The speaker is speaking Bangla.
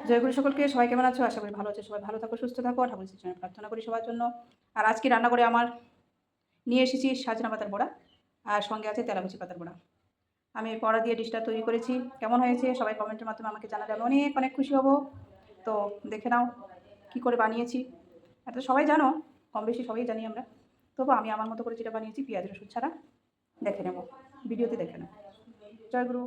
জয়গুরু সকলকে, সবাই কেমন আছো? আশা করি ভালো আছো। সবাই ভালো থাকো, সুস্থ থাকো। ঠাকুর শ্রীচরণে প্রার্থনা করি সবার জন্য। আর আজকে রান্না করে আমার নিয়ে এসেছি সাজনা পাতার বড়া, আর সঙ্গে আছে তেলাকুচি পাতার বড়া। আমি এই বড়া দিয়ে ডিশটা তৈরি করেছি। কেমন হয়েছে সবাই কমেন্টের মাধ্যমে আমাকে জানালে আমি অনেক অনেক খুশি হব। তো দেখে নাও কী করে বানিয়েছি। এটা সবাই জানো, কম বেশি সবাই জানি আমরা। তবু আমি আমার মতো করে যেটা বানিয়েছি পেঁয়াজ রসুন ছাড়া, দেখে নেব, ভিডিওতে দেখে নেব। জয়গুরু।